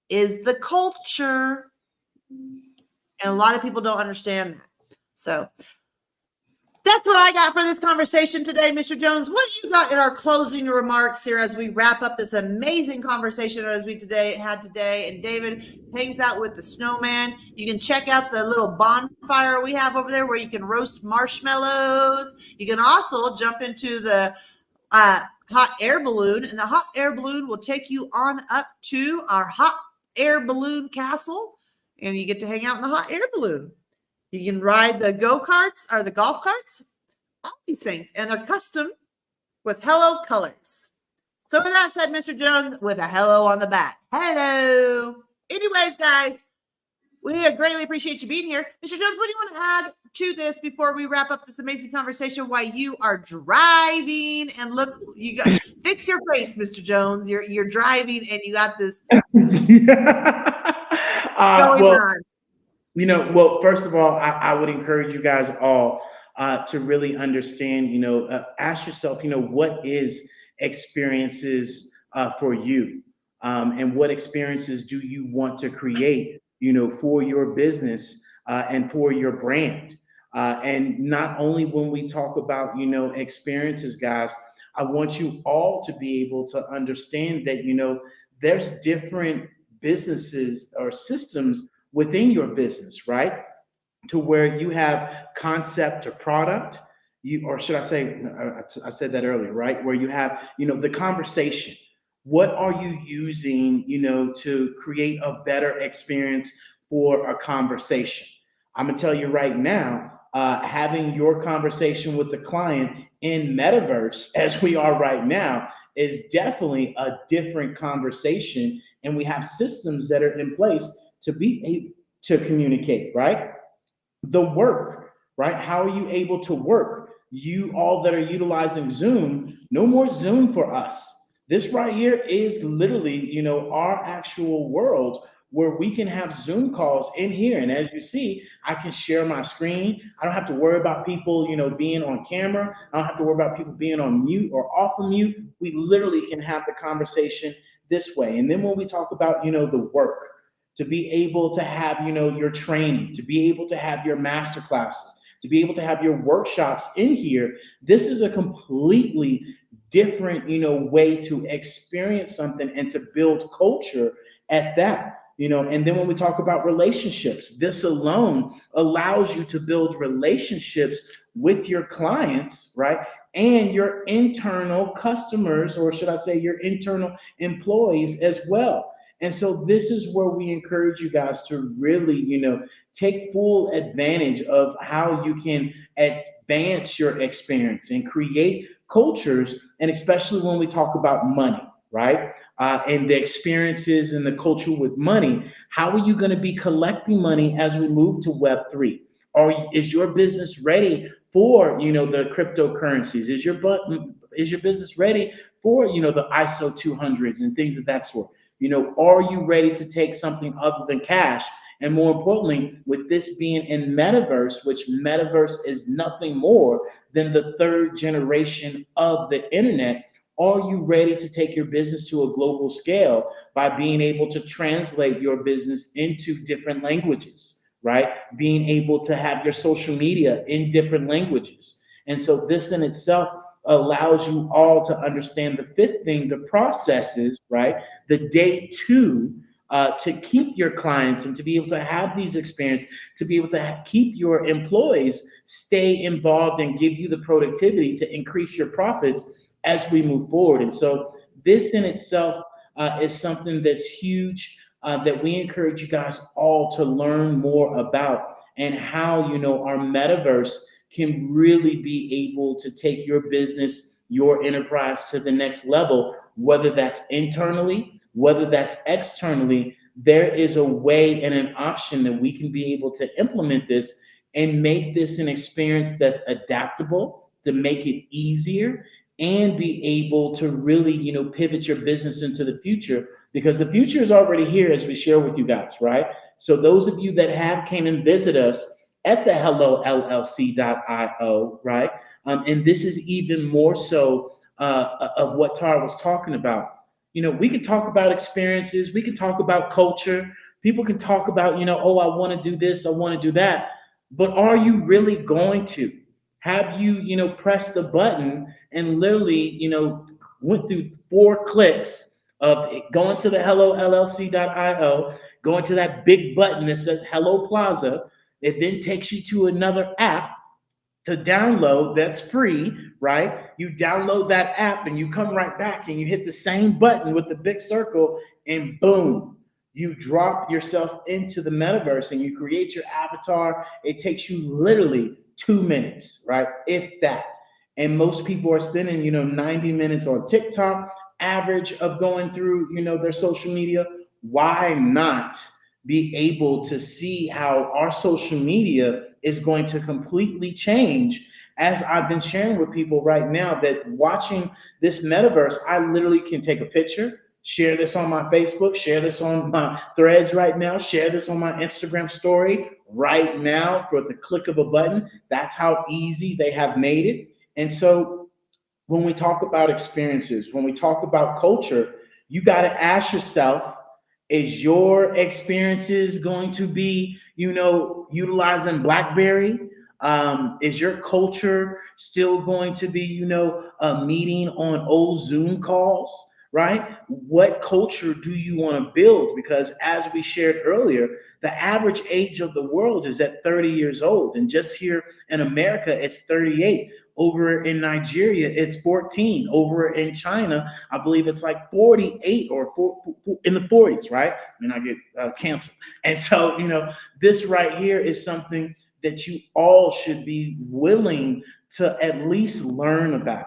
is the culture. And a lot of people don't understand that. So that's what I got for this conversation today, Mr. Jones. What do you got in our closing remarks here as we wrap up this amazing conversation as we had today? And David hangs out with the snowman. You can check out the little bonfire we have over there where you can roast marshmallows. You can also jump into the hot air balloon, and the hot air balloon will take you on up to our hot air balloon castle, and you get to hang out in the hot air balloon. You can ride the go-karts or the golf carts, all these things, and they're custom with hello colors. So with that said, Mr. Jones, with a hello on the back. Hello. Anyways, guys, we greatly appreciate you being here. Mr. Jones, what do you want to add to this before we wrap up this amazing conversation while you are driving? And look, you got fix your face, Mr. Jones. You're driving and you got this going on. You know, well, first of all, I would encourage you guys all to really understand, ask yourself, what is experiences for you, and what experiences do you want to create, for your business and for your brand. And not only when we talk about, experiences, guys, I want you all to be able to understand that, there's different businesses or systems within your business, right? To where you have concept to product, or should I say, I said that earlier, right? Where you have, the conversation. What are you using, to create a better experience for a conversation? I'm gonna tell you right now, having your conversation with the client in metaverse, as we are right now, is definitely a different conversation, and we have systems that are in place to be able to communicate, right? The work, right? How are you able to work? You all that are utilizing Zoom, no more Zoom for us. This right here is literally, our actual world where we can have Zoom calls in here. And as you see, I can share my screen. I don't have to worry about people, being on camera. I don't have to worry about people being on mute or off of mute. We literally can have the conversation this way. And then when we talk about, the work, to be able to have, your training, to be able to have your master classes, to be able to have your workshops in here. This is a completely different, way to experience something and to build culture at that. And then when we talk about relationships, this alone allows you to build relationships with your clients, right? And your internal customers, or should I say your internal employees as well. And so this is where we encourage you guys to really, take full advantage of how you can advance your experience and create cultures. And especially when we talk about money, right? And the experiences and the culture with money, how are you going to be collecting money as we move to Web3? Or is your business ready for, the cryptocurrencies? Is your business ready for, the ISO 200s and things of that sort? Are you ready to take something other than cash? And more importantly, with this being in metaverse, which metaverse is nothing more than the third generation of the internet, are you ready to take your business to a global scale by being able to translate your business into different languages, right? Being able to have your social media in different languages. And so this in itself allows you all to understand the fifth thing, the processes, right? The day two, to keep your clients and to be able to have these experiences, to be able to keep your employees stay involved and give you the productivity to increase your profits as we move forward. And so this in itself is something that's huge, that we encourage you guys all to learn more about, and how, our metaverse can really be able to take your business, your enterprise to the next level, whether that's internally, whether that's externally. There is a way and an option that we can be able to implement this and make this an experience that's adaptable, to make it easier, and be able to really, pivot your business into the future, because the future is already here as we share with you guys, right? So those of you that have came and visit us at the hellollc.io, right? And this is even more so of what Tara was talking about. We could talk about experiences, we could talk about culture. People can talk about, oh, I want to do this, I want to do that. But are you really going to? Have you, pressed the button and literally, went through 4 clicks of going to the hellollc.io, going to that big button that says Hello Plaza. It then takes you to another app to download that's free, right? You download that app and you come right back and you hit the same button with the big circle, and boom, you drop yourself into the metaverse and you create your avatar. It takes you literally 2 minutes, right? If that. And most people are spending, 90 minutes on TikTok, average of going through, their social media. Why not be able to see how our social media is going to completely change? As I've been sharing with people right now, that watching this metaverse, I literally can take a picture, share this on my Facebook, share this on my threads right now, share this on my Instagram story right now for the click of a button. That's how easy they have made it. And so when we talk about experiences, when we talk about culture, you got to ask yourself, is your experiences going to be, utilizing BlackBerry? Is your culture still going to be, a meeting on old Zoom calls, right? What culture do you want to build? Because as we shared earlier, the average age of the world is at 30 years old. And just here in America, it's 38. Over in Nigeria, it's 14. Over in China, I believe it's like 48 or in the 40s, right? And I get canceled. And so, this right here is something that you all should be willing to at least learn about.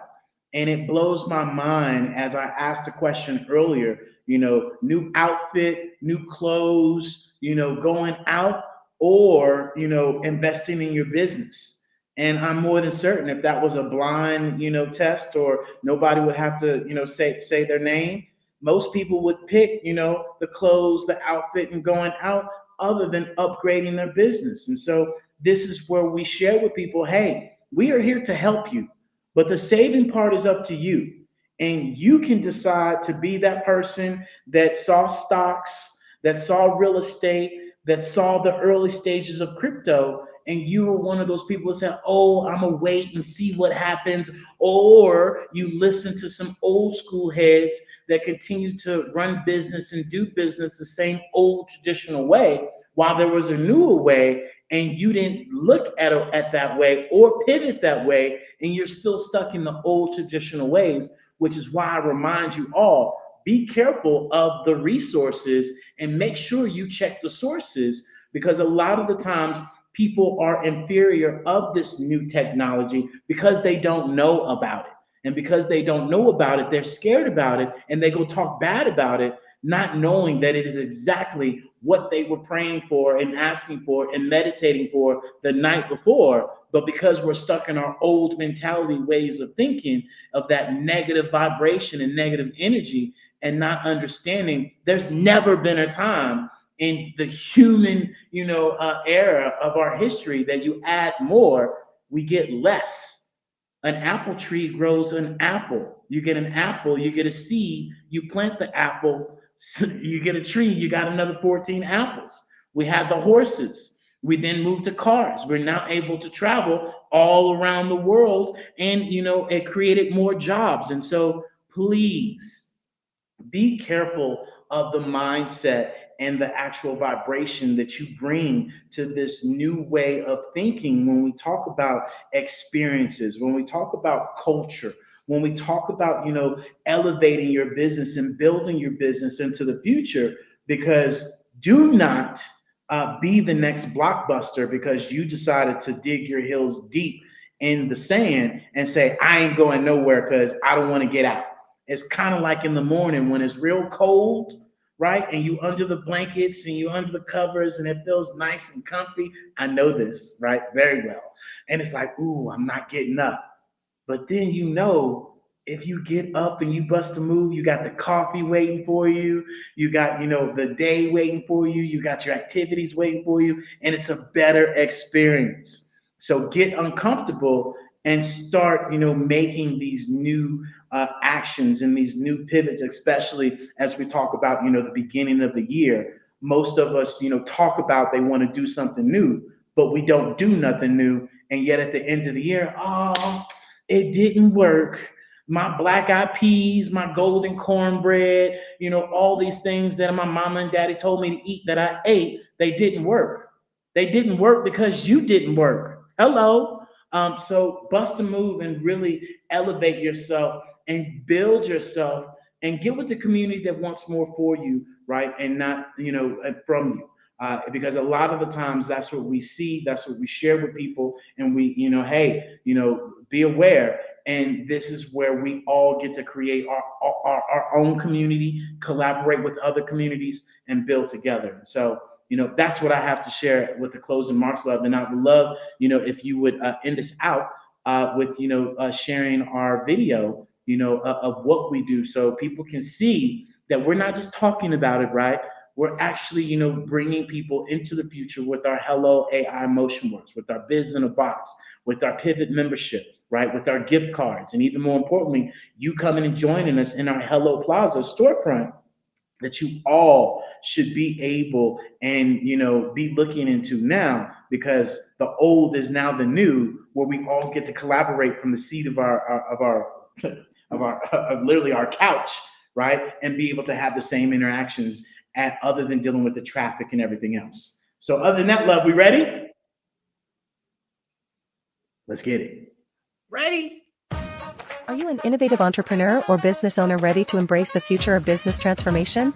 And it blows my mind as I asked the question earlier, new outfit, new clothes, going out or, investing in your business. And I'm more than certain if that was a blind, test or nobody would have to, say their name, most people would pick, the clothes, the outfit, and going out other than upgrading their business. And so this is where we share with people, hey, we are here to help you, but the saving part is up to you. And you can decide to be that person that saw stocks, that saw real estate, that saw the early stages of crypto, and you were one of those people that said, oh, I'm gonna wait and see what happens. Or you listen to some old school heads that continue to run business and do business the same old traditional way, while there was a newer way, and you didn't look at that way or pivot that way, and you're still stuck in the old traditional ways, which is why I remind you all, be careful of the resources and make sure you check the sources, because a lot of the times people are inferior of this new technology because they don't know about it. And because they don't know about it, they're scared about it, and they go talk bad about it, not knowing that it is exactly what they were praying for and asking for and meditating for the night before. But because we're stuck in our old mentality ways of thinking, of that negative vibration and negative energy, and not understanding there's never been a time in the human, era of our history that you add more, we get less. An apple tree grows an apple. You get an apple, you get a seed, you plant the apple, you get a tree, you got another 14 apples. We had the horses. We then moved to cars. We're now able to travel all around the world, and it created more jobs. And so please be careful of the mindset and the actual vibration that you bring to this new way of thinking when we talk about experiences, when we talk about culture, when we talk about, elevating your business and building your business into the future. Because do not be the next blockbuster because you decided to dig your heels deep in the sand and say, I ain't going nowhere because I don't want to get out. It's kind of like in the morning when it's real cold, right? And you under the blankets and you under the covers and it feels nice and comfy. I know this, right? Very well. And it's like, ooh, I'm not getting up. But then if you get up and you bust a move, you got the coffee waiting for you, you got, the day waiting for you, you got your activities waiting for you, and it's a better experience. So get uncomfortable and start, making these new actions and these new pivots, especially as we talk about, the beginning of the year. Most of us, talk about they want to do something new, but we don't do nothing new. And yet at the end of the year, oh, it didn't work. My black eyed peas, my golden cornbread, all these things that my mama and daddy told me to eat that I ate, they didn't work. They didn't work because you didn't work. Hello. So bust a move and really elevate yourself and build yourself and get with the community that wants more for you, right? And not, from you. Because a lot of the times that's what we see, that's what we share with people, and we, hey, be aware. And this is where we all get to create our own community, collaborate with other communities, and build together. So, that's what I have to share with the closing marks, love. And I would love, if you would end us out with, sharing our video, of what we do, so people can see that we're not just talking about it, right? We're actually, bringing people into the future with our Hello AI Motion Works, with our Biz in a Box, with our Pivot membership, right? With our gift cards. And even more importantly, you coming and joining us in our Hello Plaza storefront that you all should be able and, be looking into now, because the old is now the new, where we all get to collaborate from the seat of of literally our couch, right? And be able to have the same interactions other than dealing with the traffic and everything else. So other than that, love, we ready? Let's get it. Ready? Are you an innovative entrepreneur or business owner ready to embrace the future of business transformation?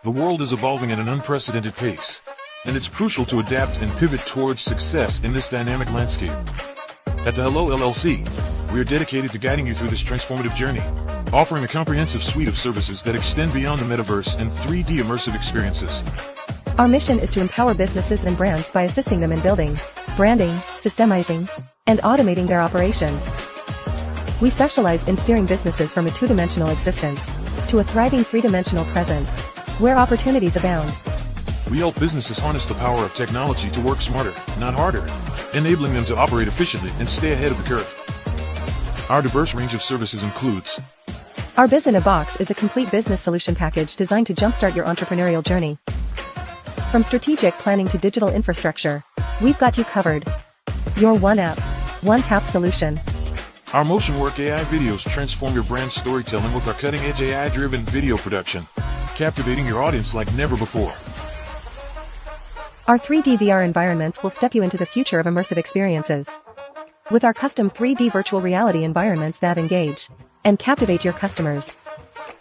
The world is evolving at an unprecedented pace, and it's crucial to adapt and pivot towards success in this dynamic landscape. At the Hello LLC, we are dedicated to guiding you through this transformative journey, offering a comprehensive suite of services that extend beyond the metaverse and 3D immersive experiences. Our mission is to empower businesses and brands by assisting them in building, branding, systemizing, and automating their operations. We specialize in steering businesses from a two-dimensional existence to a thriving three-dimensional presence, where opportunities abound. We help businesses harness the power of technology to work smarter, not harder, enabling them to operate efficiently and stay ahead of the curve. Our diverse range of services includes: Our Biz in a Box is a complete business solution package designed to jumpstart your entrepreneurial journey. From strategic planning to digital infrastructure, we've got you covered. Your one app, one tap solution. Our Motion Work AI videos transform your brand storytelling with our cutting-edge AI-driven video production, captivating your audience like never before. Our 3D VR environments will step you into the future of immersive experiences. With our custom 3D virtual reality environments that engage and captivate your customers.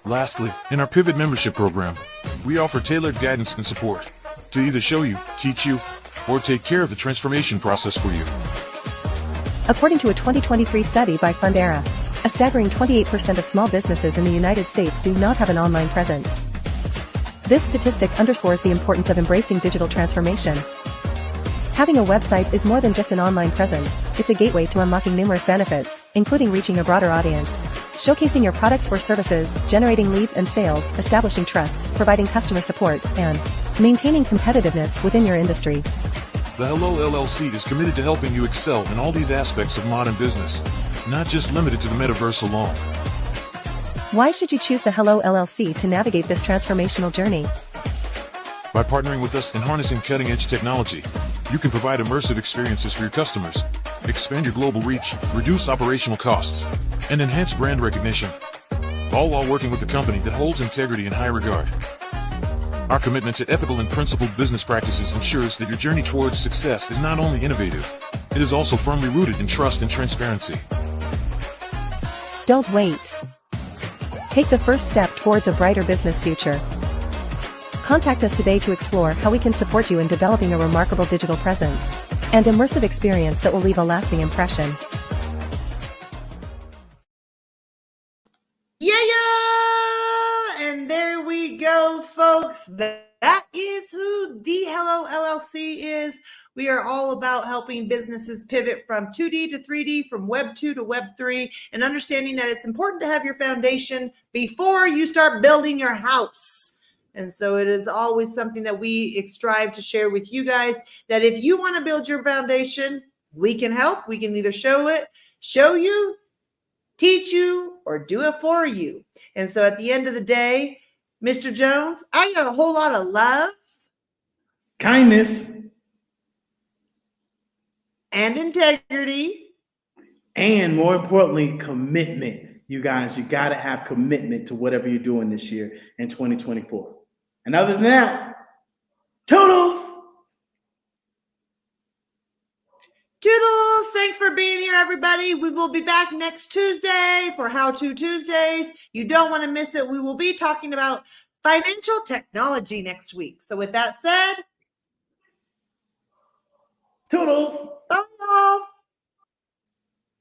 Lastly, in our Pivot membership program, we offer tailored guidance and support to either show you, teach you, or take care of the transformation process for you. According to a 2023 study by Fundera, a staggering 28% of small businesses in the United States do not have an online presence. This statistic underscores the importance of embracing digital transformation. Having a website is more than just an online presence, it's a gateway to unlocking numerous benefits, including reaching a broader audience, showcasing your products or services, generating leads and sales, establishing trust, providing customer support, and maintaining competitiveness within your industry. The Hello LLC is committed to helping you excel in all these aspects of modern business, not just limited to the metaverse alone. Why should you choose the Hello LLC to navigate this transformational journey? By partnering with us and harnessing cutting-edge technology, you can provide immersive experiences for your customers, expand your global reach, reduce operational costs, and enhance brand recognition, all while working with a company that holds integrity in high regard. Our commitment to ethical and principled business practices ensures that your journey towards success is not only innovative, it is also firmly rooted in trust and transparency. Don't wait. Take the first step towards a brighter business future. Contact us today to explore how we can support you in developing a remarkable digital presence and immersive experience that will leave a lasting impression. And there we go, folks. That is who the Hello LLC is. We are all about helping businesses pivot from 2D to 3D, from Web 2 to Web 3, and understanding that it's important to have your foundation before you start building your house. And so it is always something that we strive to share with you guys, that if you want to build your foundation, we can help. We can either show you, teach you, or do it for you. And so at the end of the day, Mr. Jones, I got a whole lot of love, kindness, and integrity, and more importantly, commitment. You guys, you got to have commitment to whatever you're doing this year in 2024. And other than that, toodles. Toodles, thanks for being here, everybody. We will be back next Tuesday for How To Tuesdays. You don't want to miss it. We will be talking about financial technology next week. So with that said, Toodles. bye, y'all.